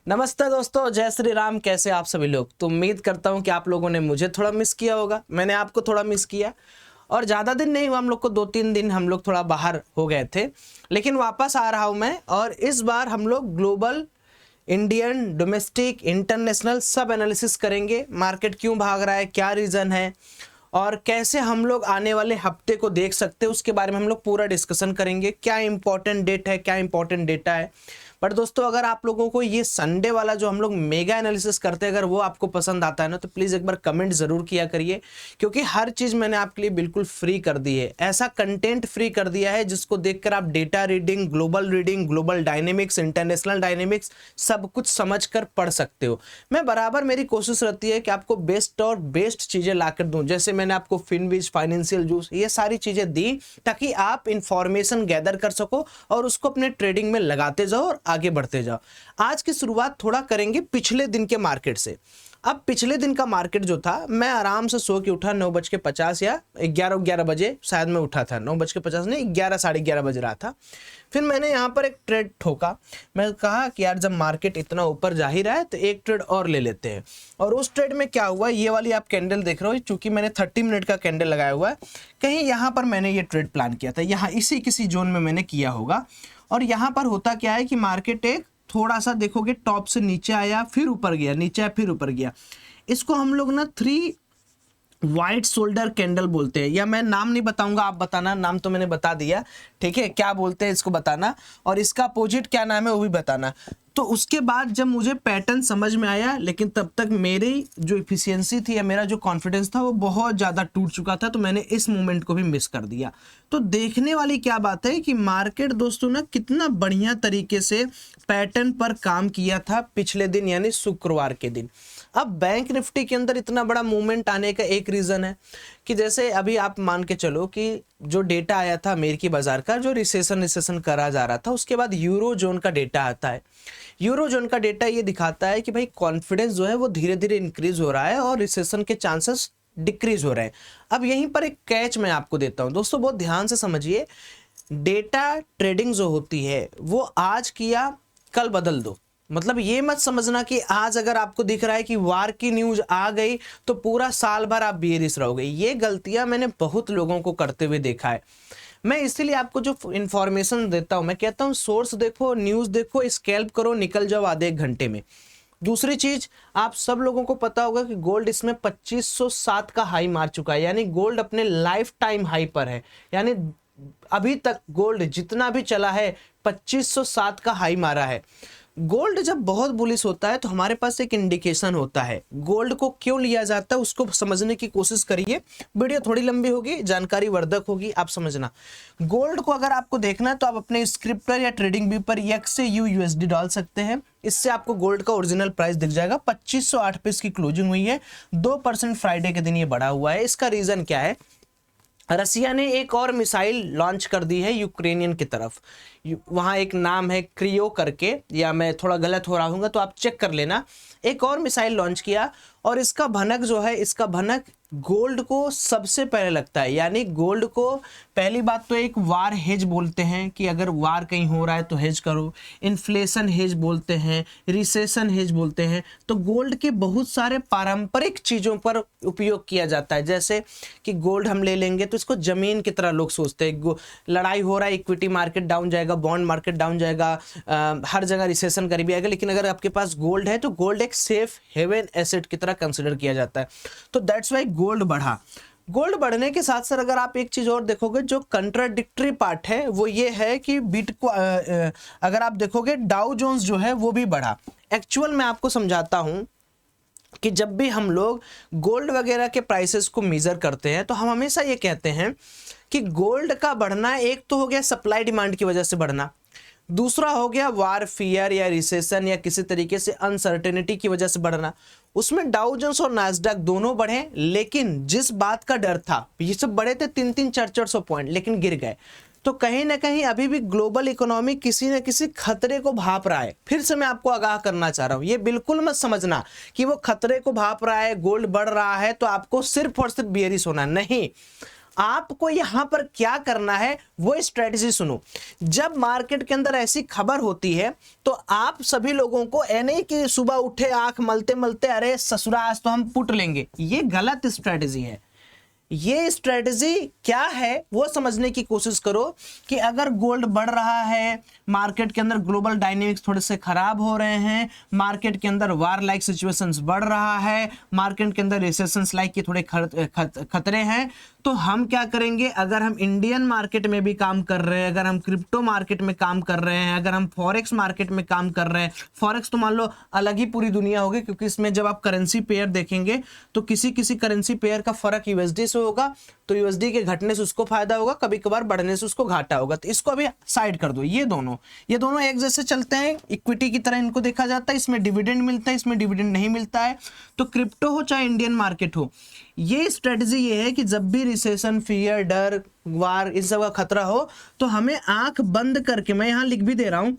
नमस्ते दोस्तों, जय श्री राम। कैसे आप सभी लोग? तो उम्मीद करता हूं कि आप लोगों ने मुझे थोड़ा मिस किया होगा, मैंने आपको थोड़ा मिस किया। और ज़्यादा दिन नहीं हुआ हम लोग को, 2-3 दिन हम लोग थोड़ा बाहर हो गए थे, लेकिन वापस आ रहा हूं मैं। और इस बार हम लोग ग्लोबल, इंडियन, डोमेस्टिक, इंटरनेशनल सब एनालिसिस करेंगे। मार्केट क्यों भाग रहा है, क्या रीज़न है और कैसे हम लोग आने वाले हफ्ते को देख सकते हैं, उसके बारे में हम लोग पूरा डिस्कशन करेंगे। क्या इंपॉर्टेंट डेट है, क्या इंपॉर्टेंट डेटा है। बट दोस्तों, अगर आप लोगों को ये संडे वाला जो हम लोग मेगा एनालिसिस करते हैं, अगर वो आपको पसंद आता है ना, तो प्लीज़ एक बार कमेंट ज़रूर किया करिए, क्योंकि हर चीज़ मैंने आपके लिए बिल्कुल फ्री कर दी है। ऐसा कंटेंट फ्री कर दिया है जिसको देखकर आप data reading, global dynamics, international dynamics सब कुछ समझ कर पढ़ सकते हो। मैं बराबर, मेरी कोशिश रहती है कि आपको बेस्ट और बेस्ट चीज़ें ला कर दूँ। जैसे मैंने आपको फिनविज, फाइनेंशियल जूस, ये सारी चीज़ें दी ताकि आप इंफॉर्मेशन गैदर कर सको और उसको अपने ट्रेडिंग में लगाते जाओ और आगे बढ़ते जाओ। आज की शुरुआत थोड़ा करेंगे पिछले दिन के मार्केट से। अब पिछले दिन का मार्केट जो था, मैं आराम से सो के उठा 9:50 या 11 बजे शायद मैं उठा था। 9:50 नहीं, 11 साढ़े 11 बज रहा था। फिर मैंने यहाँ पर एक ट्रेड ठोका। मैं कहा कि यार, जब मार्केट इतना ऊपर जा ही रहा है तो एक ट्रेड और ले लेते हैं। और उस ट्रेड में क्या हुआ, ये वाली आप कैंडल देख रहे हो, चूंकि मैंने 30 मिनट का कैंडल लगाया हुआ है, कहीं यहाँ पर मैंने ये ट्रेड प्लान किया था, यहाँ इसी किसी जोन में मैंने किया होगा। और यहाँ पर होता क्या है कि मार्केट एक थोड़ा सा देखोगे टॉप से नीचे आया, फिर ऊपर गया, नीचे आया, फिर ऊपर गया। इसको हम लोग ना 3 वाइट शोल्डर कैंडल बोलते हैं, या मैं नाम नहीं बताऊंगा, आप बताना। नाम तो मैंने बता दिया, ठीक है, क्या बोलते हैं इसको बताना, और इसका अपोजिट क्या नाम है वो भी बताना। तो उसके बाद जब मुझे पैटर्न समझ में आया, लेकिन तब तक मेरी जो इफिशियंसी थी या मेरा जो कॉन्फिडेंस था वो बहुत ज़्यादा टूट चुका था, तो मैंने इस मोमेंट को भी मिस कर दिया। तो देखने वाली क्या बात है कि मार्केट दोस्तों ना कितना बढ़िया तरीके से पैटर्न पर काम किया था पिछले दिन, यानी शुक्रवार के दिन। अब बैंक निफ्टी के अंदर इतना बड़ा मूवमेंट आने का एक रीज़न है कि जैसे अभी आप मान के चलो कि जो डेटा आया था अमेरिकी बाजार का, जो रिसेशन करा जा रहा था, उसके बाद यूरो जोन का डेटा आता है। यूरो जोन का डेटा ये दिखाता है कि भाई कॉन्फिडेंस जो है वो धीरे धीरे इंक्रीज हो रहा है और रिसेशन के चांसेस डिक्रीज हो रहे हैं। अब यहीं पर एक कैच मैं आपको देता हूं दोस्तों, बहुत ध्यान से समझिए। डेटा ट्रेडिंग जो होती है वो आज किया कल बदल दो। मतलब ये मत समझना कि आज अगर आपको दिख रहा है कि वार की न्यूज आ गई तो पूरा साल भर आप बेरिश रहोगे। ये गलतियां मैंने बहुत लोगों को करते हुए देखा है। मैं इसीलिए आपको जो इंफॉर्मेशन देता हूं, मैं कहता हूं सोर्स देखो, न्यूज़ देखो, स्कैल्प करो, निकल जाओ आधे एक घंटे में। दूसरी चीज, आप सब लोगों को पता होगा कि गोल्ड इसमें 2507 का हाई मार चुका है, यानी गोल्ड अपने लाइफ टाइम हाई पर है। यानी अभी तक गोल्ड जितना भी चला है 2507 का हाई मारा है। गोल्ड जब बहुत बुलिश होता है तो हमारे पास एक इंडिकेशन होता है। गोल्ड को क्यों लिया जाता है उसको समझने की कोशिश करिए। वीडियो थोड़ी लंबी होगी, जानकारी वर्धक होगी, आप समझना। गोल्ड को अगर आपको देखना है तो आप अपने स्क्रिप्ट पर या ट्रेडिंग व्यू पर XAUUSD डाल सकते हैं। इससे आपको गोल्ड का ओरिजिनल प्राइस दिख जाएगा। 2508 पे इसकी क्लोजिंग हुई है। 2% फ्राइडे के दिन ये बढ़ा हुआ है। इसका रीजन क्या है? रसिया ने एक और मिसाइल लॉन्च कर दी है यूक्रेनियन की तरफ। वहाँ एक नाम है क्रियो करके, या मैं थोड़ा गलत हो रहा हूँ तो आप चेक कर लेना। एक और मिसाइल लॉन्च किया और इसका भनक जो है, इसका भनक गोल्ड को सबसे पहले लगता है। यानी गोल्ड को पहली बात तो एक वार हेज बोलते हैं कि अगर वार कहीं हो रहा है तो हेज करो। इन्फ्लेशन हेज बोलते हैं, रिसेशन हेज बोलते हैं। तो गोल्ड के बहुत सारे पारंपरिक चीज़ों पर उपयोग किया जाता है। जैसे कि गोल्ड हम ले लेंगे तो इसको ज़मीन की तरह लोग सोचते हैं। लड़ाई हो रहा है, इक्विटी मार्केट डाउन जाएगा, बॉन्ड मार्केट डाउन जाएगा, हर जगह रिसेशन करीब आएगा, लेकिन अगर आपके पास गोल्ड है तो गोल्ड एक सेफ हेवन एसेट की तरह कंसिडर किया जाता है। तो दैट्स वाई गोल्ड बढ़ा। गोल्ड बढ़ने के साथ साथ अगर आप एक चीज और देखोगे, जो कंट्राडिक्टरी पार्ट है वो ये है कि अगर आप देखोगे डाउ जोन्स जो है वो भी बढ़ा। एक्चुअल में आपको समझाता हूं कि जब भी हम लोग गोल्ड वगैरह के प्राइसेस को मेजर करते हैं तो हम हमेशा ये कहते हैं कि गोल्ड का बढ़ना एक तो हो गया सप्लाई डिमांड की वजह से बढ़ना, दूसरा हो गया वार फियर या रिसेशन या किसी तरीके से अनसर्टेनिटी की वजह से बढ़ना। उसमें डाउ जोन्स और नास्डैक दोनों बढ़े, लेकिन जिस बात का डर था, ये सब बढ़े थे 300 400 पॉइंट, लेकिन गिर गए। तो कहीं ना कहीं अभी भी ग्लोबल इकोनॉमी किसी न किसी खतरे को भाप रहा है। फिर से मैं आपको आगाह करना चाह रहा हूं, ये बिल्कुल मत समझना कि वो खतरे को भाप रहा है, गोल्ड बढ़ रहा है तो आपको सिर्फ और सिर्फ बेयरिश होना नहीं। आपको यहां पर क्या करना है वो स्ट्रेटजी सुनो। जब मार्केट के अंदर ऐसी खबर होती है तो आप सभी लोगों को नहीं कि सुबह उठे आंख मलते मलते अरे ससुरा आज तो हम पुट लेंगे, ये गलत स्ट्रेटजी है। ये स्ट्रेटजी क्या है वो समझने की कोशिश करो कि अगर गोल्ड बढ़ रहा है, मार्केट के अंदर ग्लोबल डायनेमिक्स थोड़े से खराब हो रहे हैं, मार्केट के अंदर वार लाइक सिचुएशंस बढ़ रहा है, मार्केट के अंदर रिसेशंस लाइक के थोड़े खतरे हैं, तो हम क्या करेंगे? अगर हम इंडियन मार्केट में भी काम कर रहे हैं, अगर हम क्रिप्टो मार्केट में काम कर रहे हैं, अगर हम फॉरेक्स मार्केट में काम कर रहे हैं, फॉरेक्स तो मान लो अलग ही पूरी दुनिया होगी, क्योंकि इसमें जब आप करेंसी पेयर देखेंगे तो किसी किसी करेंसी पेयर का फर्क यूएसडी से होगा, तो यूएसडी के घटने से उसको फायदा होगा, कभी कभार बढ़ने से उसको घाटा होगा। तो इसको अभी साइड कर दो। ये दोनों एक जैसे चलते हैं, इक्विटी की तरह इनको देखा जाता है। इसमें डिविडेंड मिलता है, इसमें डिविडेंड नहीं मिलता है। तो क्रिप्टो हो चाहे इंडियन मार्केट हो, ये स्ट्रेटजी ये है कि जब भी रिसेशन, फियर, डर, वार, इन सब का खतरा हो तो हमें आंख बंद करके, मैं यहां लिख भी दे रहा हूं,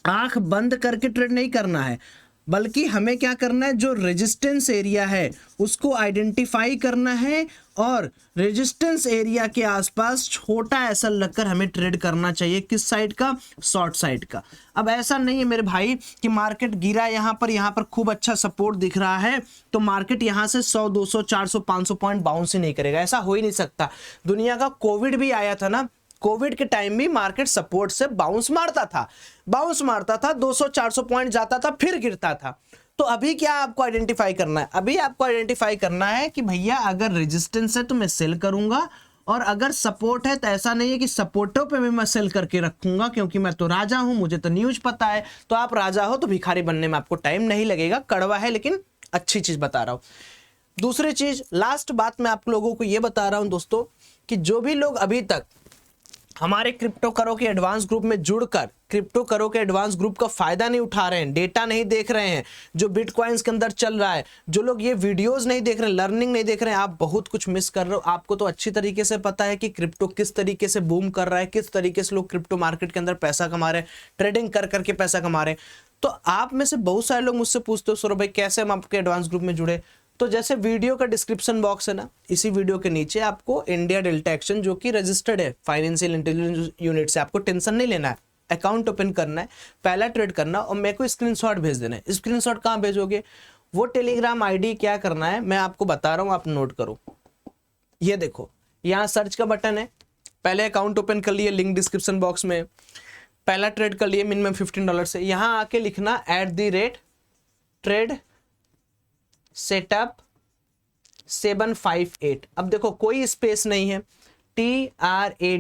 आंख बंद करके ट्रेड नहीं करना है, बल्कि हमें क्या करना है? जो रेजिस्टेंस एरिया है उसको आइडेंटिफाई करना है और रेजिस्टेंस एरिया के आसपास छोटा ऐसा लगकर हमें ट्रेड करना चाहिए। किस साइड का? शॉर्ट साइड का। अब ऐसा नहीं है मेरे भाई कि मार्केट गिरा यहाँ पर खूब अच्छा सपोर्ट दिख रहा है तो मार्केट यहाँ से 100, 200, 400, 500 पॉइंट बाउंस ही नहीं करेगा। ऐसा हो ही नहीं सकता। दुनिया का कोविड भी आया था ना, कोविड के टाइम भी मार्केट सपोर्ट से बाउंस मारता था, 200, 400 पॉइंट जाता था, फिर गिरता था। तो अभी क्या आपको आइडेंटिफाई करना है? अभी आपको आइडेंटिफाई करना है कि भैया अगर रेजिस्टेंस है तो मैं सेल करूंगा, और अगर सपोर्ट है तो ऐसा नहीं है कि सपोर्टों पे भी मैं सेल करके रखूंगा, क्योंकि मैं तो राजा हूं, मुझे तो न्यूज पता है। तो आप राजा हो तो भिखारी बनने में आपको टाइम नहीं लगेगा। कड़वा है लेकिन अच्छी चीज बता रहा हूं। दूसरी चीज, लास्ट बात मैं आप लोगों को यह बता रहा हूं दोस्तों, कि जो भी लोग अभी तक हमारे क्रिप्टो करो के एडवांस ग्रुप में जुड़कर क्रिप्टो करो के एडवांस ग्रुप का फायदा नहीं उठा रहे हैं, डेटा नहीं देख रहे हैं, जो बिटकॉइंस के अंदर चल रहा है, जो लोग ये वीडियोस नहीं देख रहे हैं, लर्निंग नहीं देख रहे हैं, आप बहुत कुछ मिस कर रहे हो। आपको तो अच्छी तरीके से पता है कि क्रिप्टो किस तरीके से बूम कर रहा है, किस तरीके से लोग क्रिप्टो मार्केट के अंदर पैसा कमा रहे हैं, ट्रेडिंग कर करके पैसा कमा रहे हैं। तो आप में से बहुत सारे लोग मुझसे पूछते हो सौरभ भाई कैसे हम आपके एडवांस ग्रुप में जुड़े? तो जैसे वीडियो का डिस्क्रिप्शन बॉक्स है ना, इसी वीडियो के नीचे आपको इंडिया डेल्टा एक्शन जो कि रजिस्टर्ड है फाइनेंशियल इंटेलिजेंस यूनिट से, आपको टेंशन नहीं लेना है, अकाउंट ओपन करना है, पहला ट्रेड करना और मेरे को स्क्रीनशॉट भेज देना है। स्क्रीनशॉट कहाँ भेजोगे? वो टेलीग्राम आईडी क्या करना है मैं आपको बता रहा हूँ, आप नोट करो। ये देखो यहाँ सर्च का बटन है, पहले अकाउंट ओपन कर लिए, लिंक डिस्क्रिप्शन बॉक्स में, पहला ट्रेड कर लिए मिनिमम $15 से, यहाँ आके लिखना @trade सेटअप 758। अब देखो कोई स्पेस नहीं है, TRADSETUP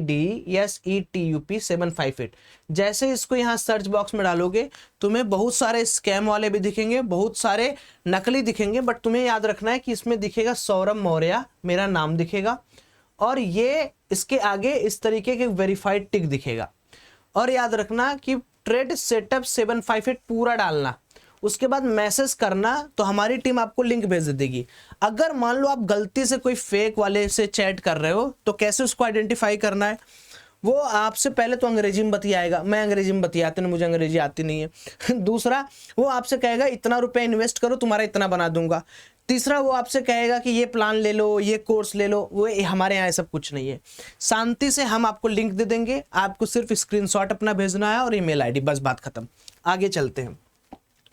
758। जैसे इसको यहाँ सर्च बॉक्स में डालोगे तुम्हें बहुत सारे स्कैम वाले भी दिखेंगे, बहुत सारे नकली दिखेंगे, बट तुम्हें याद रखना है कि इसमें दिखेगा सौरभ मौर्य, मेरा नाम दिखेगा, और ये इसके आगे इस तरीके के वेरीफाइड टिक दिखेगा। और याद रखना कि ट्रेड सेटअप 758 पूरा डालना, उसके बाद मैसेज करना तो हमारी टीम आपको लिंक भेज देगी। अगर मान लो आप गलती से कोई फेक वाले से चैट कर रहे हो तो कैसे उसको आइडेंटिफाई करना है? वो आपसे पहले तो अंग्रेजी में बतियाएगा, मैं अंग्रेजी में बतियाते ना, मुझे अंग्रेजी आती नहीं है। दूसरा, वो आपसे कहेगा इतना रुपया इन्वेस्ट करो तुम्हारा इतना बना दूंगा। तीसरा, वो आपसे कहेगा कि ये प्लान ले लो, ये कोर्स ले लो। वो हमारे यहाँ सब कुछ नहीं है। शांति से हम आपको लिंक दे देंगे, आपको सिर्फ स्क्रीनशॉट अपना भेजना है और ईमेल आईडी, बस बात खत्म। आगे चलते हैं।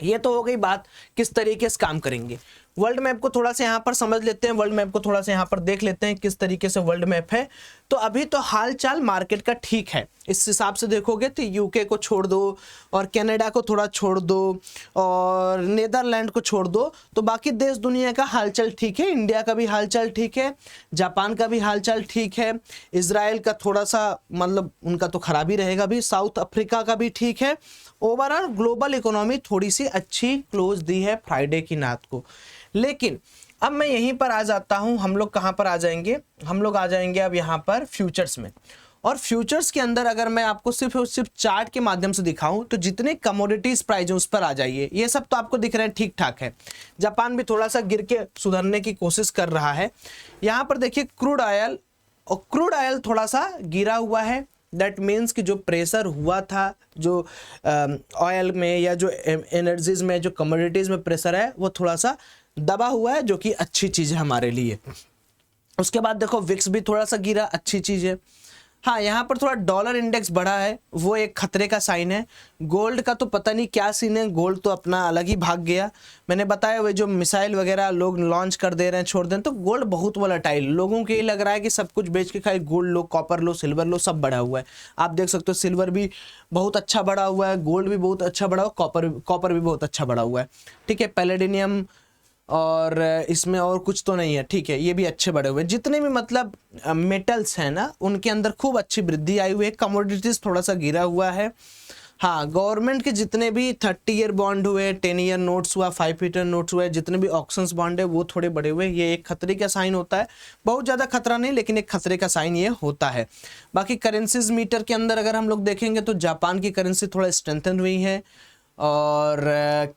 ये तो हो गई बात किस तरीके से काम करेंगे। वर्ल्ड मैप को थोड़ा सा यहाँ पर समझ लेते हैं, वर्ल्ड मैप को थोड़ा सा यहाँ पर देख लेते हैं किस तरीके से वर्ल्ड मैप है। तो अभी तो हाल चाल मार्केट का ठीक है, इस हिसाब से देखोगे तो यूके को छोड़ दो और कनाडा को थोड़ा छोड़ दो और नीदरलैंड को छोड़ दो, तो बाकी देश दुनिया का हालचाल ठीक है। इंडिया का भी हालचाल ठीक है, जापान का भी हालचाल ठीक है, इजराइल का थोड़ा सा मतलब उनका तो खराब ही रहेगा भी, साउथ अफ्रीका का भी ठीक है। ओवरऑल ग्लोबल इकोनॉमी थोड़ी सी अच्छी क्लोज दी है फ्राइडे की रात को। लेकिन अब मैं यहीं पर आ जाता हूं, हम लोग कहां पर आ जाएंगे? हम लोग आ जाएंगे अब यहां पर फ्यूचर्स में। और फ्यूचर्स के अंदर अगर मैं आपको सिर्फ और सिर्फ चार्ट के माध्यम से दिखाऊं तो जितने कमोडिटीज प्राइस उस पर आ जाइए, ये सब तो आपको दिख रहे हैं ठीक ठाक है। जापान भी थोड़ा सा गिर के सुधरने की कोशिश कर रहा है। यहां पर देखिए क्रूड ऑयल, और क्रूड ऑयल थोड़ा सा गिरा हुआ है। दैट मीन्स कि जो प्रेशर हुआ था जो ऑयल में या जो एनर्जीज में, जो कमोडिटीज में प्रेशर है वो थोड़ा सा दबा हुआ है, जो कि अच्छी चीज है हमारे लिए। उसके बाद देखो विक्स भी थोड़ा सा गिरा, अच्छी चीज है। हाँ, यहाँ पर थोड़ा डॉलर इंडेक्स बढ़ा है, वो एक खतरे का साइन है। गोल्ड का तो पता नहीं क्या सीन है, गोल्ड तो अपना अलग ही भाग गया। मैंने बताया वो जो मिसाइल वगैरह लोग लॉन्च कर दे रहे हैं, छोड़ दें, तो गोल्ड बहुत वोलेटाइल, लोगों को ये लग रहा है कि सब कुछ बेच के खाली गोल्ड लो, कॉपर लो, सिल्वर लो, सब बढ़ा हुआ है। आप देख सकते हो सिल्वर भी बहुत अच्छा बढ़ा हुआ है, गोल्ड भी बहुत अच्छा बढ़ा हुआ, कॉपर भी बहुत अच्छा बढ़ा हुआ है। ठीक है, पैलेडिनियम और इसमें और कुछ तो नहीं है, ठीक है, ये भी अच्छे बढ़े हुए हैं। जितने भी मतलब मेटल्स हैं ना, उनके अंदर खूब अच्छी वृद्धि आई हुई है। कमोडिटीज थोड़ा सा गिरा हुआ है। हाँ, गवर्नमेंट के जितने भी 30 ईयर बॉन्ड हुए, 10 ईयर नोट्स हुआ, 5 ईयर नोट्स हुए, जितने भी ऑक्शंस बॉन्ड है वो थोड़े बढ़े हुए। ये एक खतरे का साइन होता है, बहुत ज़्यादा खतरा नहीं, लेकिन एक खतरे का साइन ये होता है। बाकी करेंसीज मीटर के अंदर अगर हम लोग देखेंगे तो जापान की करेंसी थोड़ा स्ट्रेंथन हुई है, और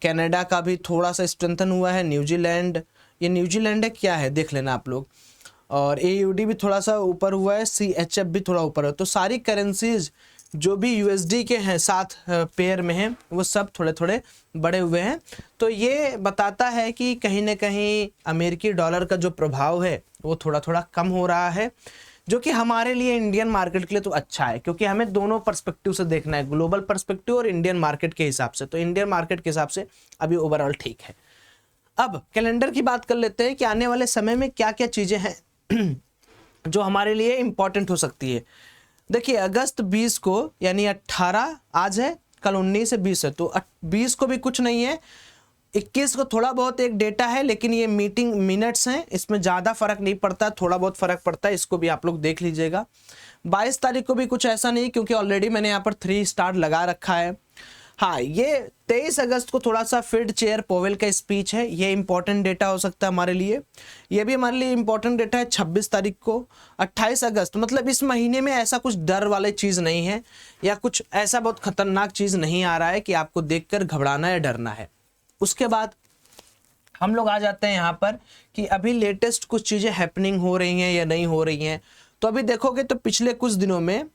कनाडा का भी थोड़ा सा स्ट्रेंथन हुआ है। न्यूजीलैंड, ये न्यूजीलैंड है क्या है देख लेना आप लोग। और AUD भी थोड़ा सा ऊपर हुआ है, CHF भी थोड़ा ऊपर है। तो सारी करेंसीज जो भी USD के हैं 7 पेयर में हैं, वो सब थोड़े थोड़े बड़े हुए हैं। तो ये बताता है कि कहीं ना कहीं अमेरिकी डॉलर का जो प्रभाव है वो थोड़ा थोड़ा कम हो रहा है, जो कि हमारे लिए, इंडियन मार्केट के लिए तो अच्छा है, क्योंकि हमें दोनों पर्सपेक्टिव से देखना है, ग्लोबल पर्सपेक्टिव और इंडियन मार्केट के हिसाब से। तो इंडियन मार्केट के हिसाब से अभी ओवरऑल ठीक है। अब कैलेंडर की बात कर लेते हैं कि आने वाले समय में क्या क्या चीज़ें हैं जो हमारे लिए इंपॉर्टेंट हो सकती है। देखिए, अगस्त 20 को, यानी 18 आज है, कल 19 से 20 है, तो 20 को भी कुछ नहीं है। 21 को थोड़ा बहुत एक डेटा है, लेकिन ये मीटिंग मिनट्स हैं, इसमें ज़्यादा फर्क नहीं पड़ता, थोड़ा बहुत फर्क पड़ता है, इसको भी आप लोग देख लीजिएगा। 22 तारीख को भी कुछ ऐसा नहीं, क्योंकि ऑलरेडी मैंने यहाँ पर 3 स्टार लगा रखा है। हाँ, ये 23 अगस्त को थोड़ा सा फील्ड चेयर पोवेल का स्पीच है, ये इंपॉर्टेंट डेटा हो सकता है हमारे लिए। ये भी हमारे लिए इंपॉर्टेंट डेटा है 26 तारीख को। 28 अगस्त, मतलब इस महीने में ऐसा कुछ डर वाली चीज़ नहीं है, या कुछ ऐसा बहुत खतरनाक चीज़ नहीं आ रहा है कि आपको देखकर घबराना या डरना है। उसके बाद हम लोग आ जाते हैं यहाँ पर कि अभी लेटेस्ट कुछ चीज़ें हैपनिंग हो रही हैं या नहीं हो रही हैं। तो अभी देखोगे तो पिछले कुछ दिनों में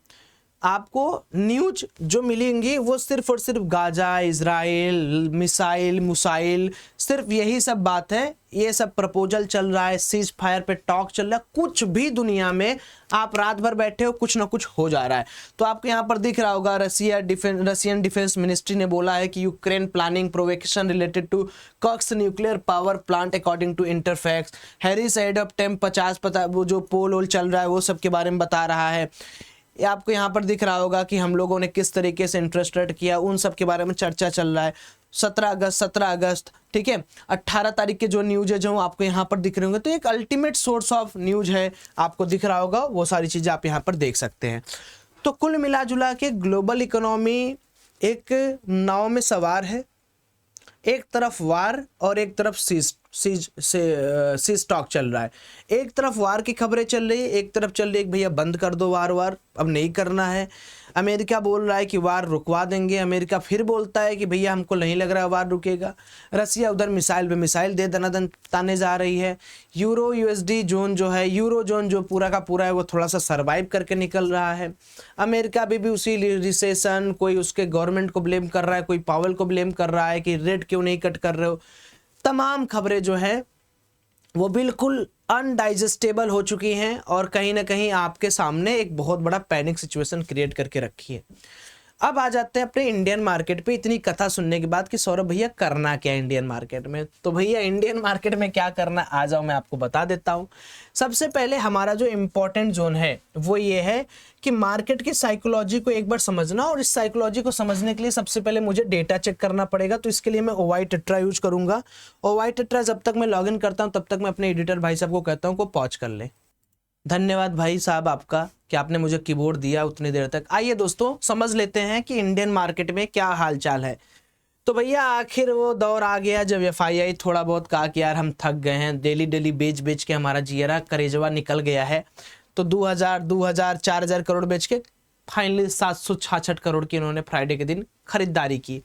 आपको न्यूज जो मिलेंगी वो सिर्फ और सिर्फ गाजा, इजराइल, मिसाइल, मुसाइल, सिर्फ यही सब बात है। ये सब प्रपोजल चल रहा है, सीज फायर पे टॉक चल रहा है, कुछ भी दुनिया में आप रात भर बैठे हो कुछ ना कुछ हो जा रहा है। तो आपको यहाँ पर दिख रहा होगा, रशियन डिफेंस मिनिस्ट्री ने बोला है कि Ukraine planning provocation related to Kursk nuclear power plant according to Interfax. Harris head of temp 50 वो जो पोल वोल चल रहा है वो सब के बारे में बता रहा है। ये आपको यहाँ पर दिख रहा होगा कि हम लोगों ने किस तरीके से इंटरेस्ट रेट किया, उन सब के बारे में चर्चा चल रहा है। 17 अगस्त, ठीक है, 18 तारीख के जो न्यूज है जो आपको यहाँ पर दिख रहे होंगे, तो एक अल्टीमेट सोर्स ऑफ न्यूज है, आपको दिख रहा होगा, वो सारी चीज़ें आप यहाँ पर देख सकते हैं। तो कुल मिला जुला के ग्लोबल इकोनॉमी एक नाव में सवार है, एक तरफ वार और एक तरफ सीज टॉक चल रहा है। एक तरफ वार की खबरें चल रही है, एक तरफ चल रही है कि भैया बंद कर दो वार, अब नहीं करना है। अमेरिका बोल रहा है कि वार रुकवा देंगे, अमेरिका फिर बोलता है कि भैया हमको नहीं लग रहा है वार रुकेगा। रसिया उधर मिसाइल पे मिसाइल दे दनादन ताने जा रही है। यूरो USD जोन जो है, यूरो जोन जो पूरा का पूरा है, वो थोड़ा सा सर्वाइव करके निकल रहा है। अमेरिका भी उसी रिसेशन, कोई उसके गवर्नमेंट को ब्लेम कर रहा है, कोई पावेल को ब्लेम कर रहा है कि रेट क्यों नहीं कट कर रहे हो। तमाम खबरें जो है वो बिल्कुल अनडाइजेस्टेबल हो चुकी हैं और कहीं ना कहीं आपके सामने एक बहुत बड़ा पैनिक सिचुएशन क्रिएट करके रखी है। अब आ जाते हैं अपने इंडियन मार्केट पे। इतनी कथा सुनने के बाद कि सौरभ भैया करना क्या है इंडियन मार्केट में, तो भैया इंडियन मार्केट में क्या करना, आ जाओ मैं आपको बता देता हूँ। सबसे पहले हमारा जो इम्पोर्टेंट जोन है वो ये है कि मार्केट की साइकोलॉजी को एक बार समझना, और इस साइकोलॉजी को समझने के लिए सबसे पहले मुझे डेटा चेक करना पड़ेगा। तो इसके लिए मैं OY टेट्रा यूज करूंगा। OY टेट्रा जब तक मैं लॉगिन करता हूँ तब तक मैं अपने एडिटर भाई साहब को कहता हूँ को पॉज कर ले। धन्यवाद भाई साहब आपका कि आपने मुझे कीबोर्ड दिया उतनी देर तक। आइए दोस्तों समझ लेते हैं कि इंडियन मार्केट में क्या हालचाल है। तो भैया आखिर वो दौर आ गया जब FII थोड़ा बहुत कहा कि यार हम थक गए हैं, डेली बेच के हमारा जियरा करेजवा निकल गया है। तो 4,000 करोड़ बेच के फाइनली 766 करोड़ की इन्होंने फ्राइडे के दिन खरीदारी की।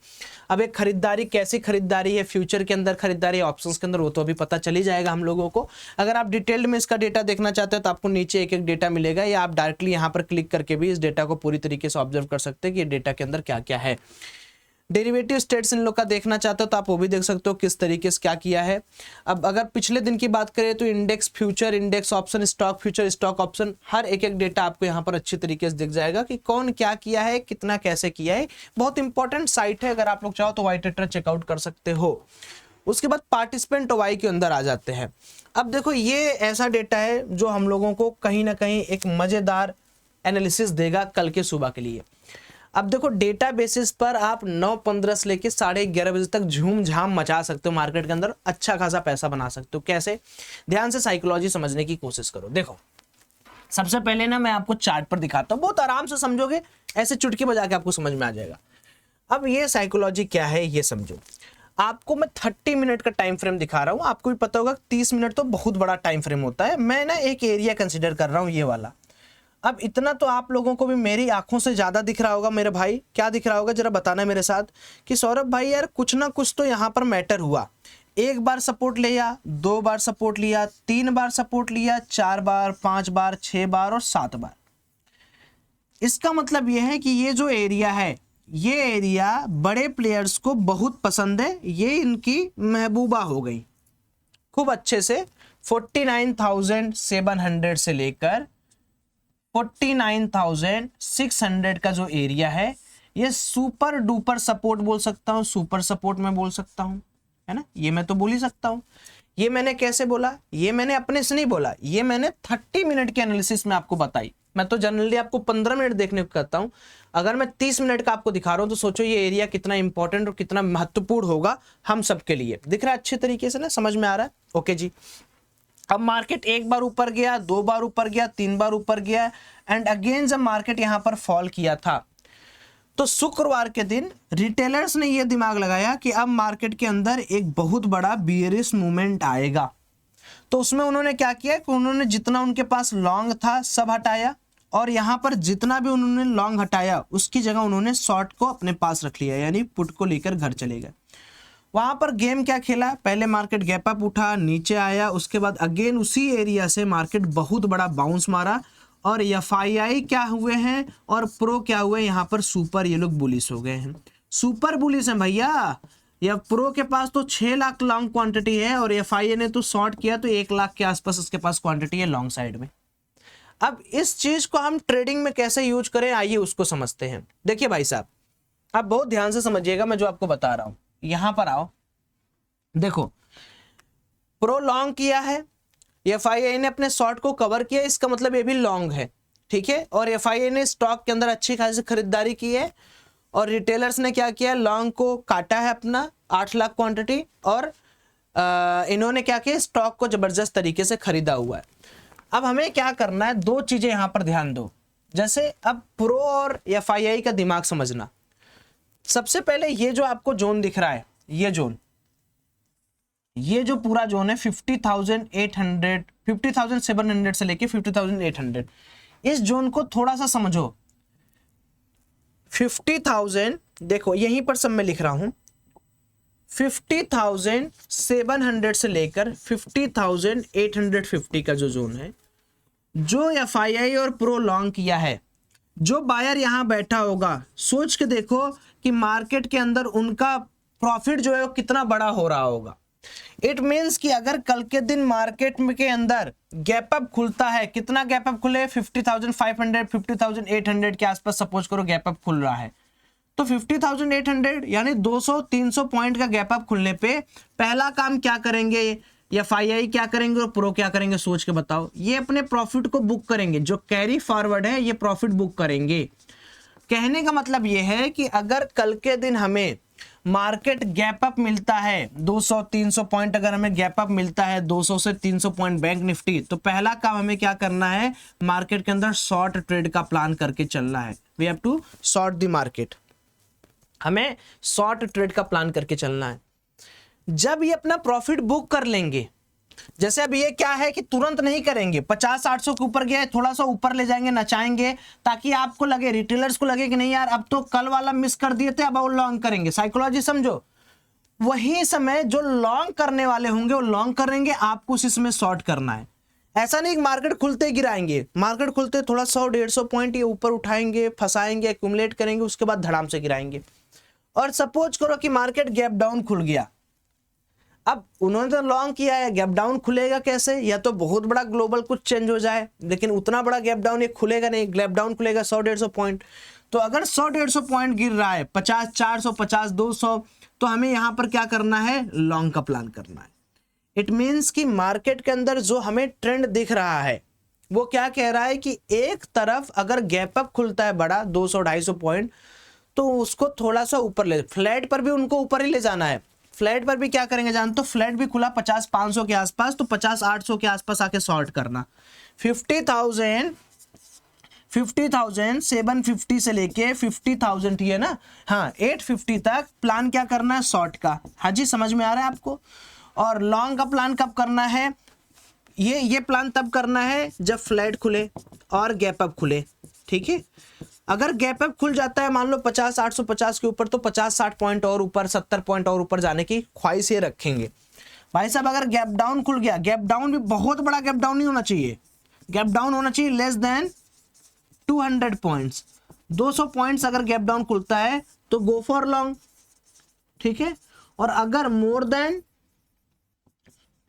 अब एक खरीदारी कैसी खरीदारी है, फ्यूचर के अंदर खरीदारी, ऑप्शंस के अंदर, वो तो अभी पता चल ही जाएगा हम लोगों को। अगर आप डिटेल्ड में इसका डेटा देखना चाहते हो तो आपको नीचे एक एक डेटा मिलेगा, या आप डायरेक्टली यहाँ पर क्लिक करके भी इस डेटा को पूरी तरीके से ऑब्जर्व कर सकते हैं कि ये डेटा के अंदर क्या क्या है। डेरिवेटिव स्टेट्स इन लोग का देखना चाहते हो तो आप वो भी देख सकते हो किस तरीके से क्या किया है। अब अगर पिछले दिन की बात करें तो index future, index option, stock future, stock option, हर एक एक डेटा आपको यहाँ पर अच्छी तरीके से दिख जाएगा कि कौन क्या किया है, कितना कैसे किया है। बहुत इंपॉर्टेंट साइट है, अगर आप लोग चाहो तो वाईट्रेडर चेकआउट कर सकते हो। उसके बाद पार्टिसिपेंट वाई के अंदर आ जाते हैं। अब देखो ये ऐसा डेटा है जो हम लोगों को कहीं ना कहीं एक मजेदार एनालिसिस देगा कल के सुबह के लिए। अब देखो डेटा बेसिस पर आप 9:15 से लेकर 11:30 बजे तक झूम झाम मचा सकते हो मार्केट के अंदर, अच्छा खासा पैसा बना सकते हो। कैसे? ध्यान से साइकोलॉजी समझने की कोशिश करो। देखो सबसे पहले ना मैं आपको चार्ट पर दिखाता हूं, बहुत आराम से समझोगे, ऐसे चुटकी बजा के आपको समझ में आ जाएगा। अब ये साइकोलॉजी क्या है ये समझो। आपको मैं 30 मिनट का टाइम फ्रेम दिखा रहा हूं, आपको भी पता होगा 30 मिनट तो बहुत बड़ा टाइम फ्रेम होता है। मैं ना एक एरिया कंसीडर कर रहा हूं, ये वाला। अब इतना तो आप लोगों को भी मेरी आंखों से ज्यादा दिख रहा होगा मेरे भाई। क्या दिख रहा होगा जरा बताना मेरे साथ कि सौरभ भाई यार कुछ ना कुछ तो यहाँ पर मैटर हुआ। एक बार सपोर्ट लिया, 2 बार सपोर्ट लिया, 3 बार सपोर्ट लिया, 4 बार, 5 बार, 6 बार और 7 बार। इसका मतलब यह है कि ये जो एरिया है, ये एरिया बड़े प्लेयर्स को बहुत पसंद है, ये इनकी महबूबा हो गई खूब अच्छे से। 49,700 से लेकर 49,600 का जो एरिया है, ये सुपर डुपर सपोर्ट बोल सकता हूं, सुपर सपोर्ट में बोल सकता हूं, है ना। ये मैं तो बोल ही सकता हूं। ये मैंने कैसे बोला? ये मैंने अपने से नहीं बोला, ये मैंने 30 मिनट के एनालिसिस में आपको बताई। मैं तो जनरली आपको 15 मिनट देखने को कहता हूं, अगर मैं 30 मिनट का आपको दिखा रहा हूं तो सोचो ये एरिया कितना इंपॉर्टेंट और कितना महत्वपूर्ण होगा हम सबके लिए। दिख रहा है अच्छे तरीके से ना, समझ में आ रहा है? ओके जी। अब मार्केट एक बार ऊपर गया, 2 बार ऊपर गया, 3 बार ऊपर गया, एंड अगेन जब मार्केट यहां पर फॉल किया था तो शुक्रवार के दिन रिटेलर्स ने यह दिमाग लगाया कि अब मार्केट के अंदर एक बहुत बड़ा बियरिश मूवमेंट आएगा। तो उसमें उन्होंने क्या किया कि उन्होंने जितना उनके पास लॉन्ग था सब हटाया, और यहां पर जितना भी उन्होंने लॉन्ग हटाया उसकी जगह उन्होंने शॉर्ट को अपने पास रख लिया, यानी पुट को लेकर घर चले गए। वहां पर गेम क्या खेला? पहले मार्केट गैप अप उठा, नीचे आया, उसके बाद अगेन उसी एरिया से मार्केट बहुत बड़ा बाउंस मारा, और एफआईआई क्या हुए हैं और प्रो क्या हुए, यहाँ पर सुपर ये लोग बुलिश हो गए हैं। सुपर बुलिश है भैया। या प्रो के पास तो 6 लाख लॉन्ग क्वांटिटी है और एफआईआई ने तो शॉर्ट किया तो 1 लाख के आसपास उसके पास क्वांटिटी है लॉन्ग साइड में। अब इस चीज को हम ट्रेडिंग में कैसे यूज करें, आइए उसको समझते हैं। देखिए भाई साहब, आप बहुत ध्यान से समझिएगा मैं जो आपको बता रहा हूं। यहां पर आओ, देखो प्रो लॉन्ग किया है, एफआईआई ने अपने शॉर्ट को कवर किया, इसका मतलब ये भी लॉन्ग है, ठीक है। और एफआईआई ने स्टॉक के अंदर अच्छी खासी खरीदारी की है, और रिटेलर्स ने क्या किया, लॉन्ग को काटा है अपना 8 लाख क्वांटिटी, और इन्होंने क्या किया, स्टॉक को जबरदस्त तरीके से खरीदा हुआ है। अब हमें क्या करना है, 2 चीजें यहां पर ध्यान दो। जैसे अब प्रो और एफआईआई का दिमाग समझना। सबसे पहले ये जो आपको जोन दिख रहा है, ये जोन, ये जो पूरा जोन है 50,700 से लेके 50,800, इस जोन को थोड़ा सा समझो। 50,000 देखो यहीं पर सब मैं लिख रहा हूं, 50,700 से लेकर 50,850 का जो जोन है, जो एफआईआई और प्रो लॉन्ग किया है, जो बायर यहां बैठा होगा, सोच के देखो कि मार्केट के अंदर उनका प्रॉफिट जो है वो कितना बड़ा हो रहा होगा। इट मीन्स कि अगर कल के दिन मार्केट में के अंदर गैप अप खुलता है, कितना गैप अप खुले, 50,500 50,800 के आसपास सपोज करो गैप अप खुल रहा है, तो 50,800 यानी 200-300 पॉइंट का गैप अप खुलने पे पहला काम क्या करेंगे, एफआईआई क्या करेंगे और प्रो क्या करेंगे, सोच के बताओ। ये अपने प्रॉफिट को बुक करेंगे, जो कैरी फॉरवर्ड है ये प्रॉफिट बुक करेंगे। कहने का मतलब ये है कि अगर कल के दिन हमें मार्केट गैप अप मिलता है 200-300 पॉइंट, अगर हमें गैप अप मिलता है 200 से 300 पॉइंट बैंक निफ्टी, तो पहला काम हमें क्या करना है, मार्केट के अंदर शॉर्ट ट्रेड का प्लान करके चलना है। We have to short the market, हमें शॉर्ट ट्रेड का प्लान करके चलना है। जब ये अपना प्रॉफिट बुक कर लेंगे, जैसे अब ये क्या है कि तुरंत नहीं करेंगे, 50-800 के ऊपर गया है, थोड़ा सा ऊपर ले जाएंगे, नचाएंगे, ताकि आपको लगे, रिटेलर्स को लगे कि नहीं यार अब तो कल वाला मिस कर दिए थे, अब वो लॉन्ग करेंगे। साइकोलॉजी समझो। वही समय जो लॉन्ग करने वाले होंगे वो लॉन्ग करेंगे, आपको उसी समय शॉर्ट करना है। ऐसा नहीं कि मार्केट खुलते गिराएंगे, मार्केट खुलते थोड़ा 100-150 पॉइंट ये ऊपर उठाएंगे, फंसाएंगे, एक्यूमुलेट करेंगे, उसके बाद धड़ाम से गिराएंगे। और सपोज करो कि मार्केट गैप डाउन खुल गया, अब उन्होंने तो लॉन्ग किया है, गैप डाउन खुलेगा कैसे? या तो बहुत बड़ा ग्लोबल कुछ चेंज हो जाए, लेकिन उतना बड़ा गैप डाउन ये खुलेगा नहीं, गैप डाउन खुलेगा 100-150 पॉइंट। तो अगर 100-150 पॉइंट गिर रहा है, 50, 400, 50, 200, तो हमें यहां पर क्या करना है? लॉन्ग का प्लान करना है। इट मीन्स कि मार्केट के अंदर जो हमें ट्रेंड दिख रहा है वो क्या कह रहा है कि एक तरफ अगर गैप अप खुलता है बड़ा 200-250 पॉइंट, तो उसको थोड़ा सा ऊपर ले, फ्लैट पर भी उनको ऊपर ही ले जाना है। फ्लैट पर भी क्या करेंगे जान, तो फ्लैट भी खुला 50-500 के आसपास, तो 50-800 के आसपास आके शॉर्ट करना। 50,000 750 से लेके 50,000 ही है ना, हाँ 850 तक प्लान क्या करना है? शॉर्ट का। हाँ जी, समझ में आ रहा है आपको? और लॉन्ग का प्लान कब करना है? ये प्लान तब करना है जब फ्लैट खुले और गैप अप खुले, ठीक है। अगर गैप अप खुल जाता है मान लो 50-850 के ऊपर, तो 50-60 पॉइंट और ऊपर, 70 पॉइंट और ऊपर जाने की ख्वाहिश ये रखेंगे। भाई साहब अगर गैप डाउन खुल गया, गैप डाउन भी बहुत बड़ा गैप डाउन नहीं होना चाहिए, गैप डाउन होना चाहिए लेस देन 200 पॉइंट्स। 200 पॉइंट्स अगर गैप डाउन खुलता है तो गो फॉर लॉन्ग, ठीक है। और अगर मोर देन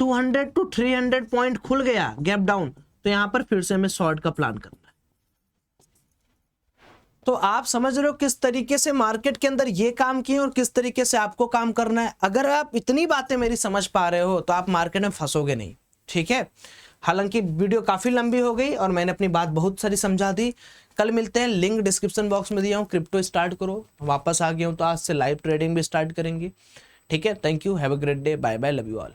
200 to 300 पॉइंट खुल गया गैप डाउन, तो यहां पर फिर से हमें शॉर्ट का प्लान करना है। तो आप समझ रहे हो किस तरीके से मार्केट के अंदर ये काम किए और किस तरीके से आपको काम करना है। अगर आप इतनी बातें मेरी समझ पा रहे हो तो आप मार्केट में फंसोगे नहीं, ठीक है। हालांकि वीडियो काफी लंबी हो गई और मैंने अपनी बात बहुत सारी समझा दी। कल मिलते हैं, लिंक डिस्क्रिप्शन बॉक्स में दिया हूँ। क्रिप्टो स्टार्ट करो, वापस आ गया हूँ तो आज से लाइव ट्रेडिंग भी स्टार्ट करेंगे, ठीक है। Thank you, have a great day, bye bye, love you all.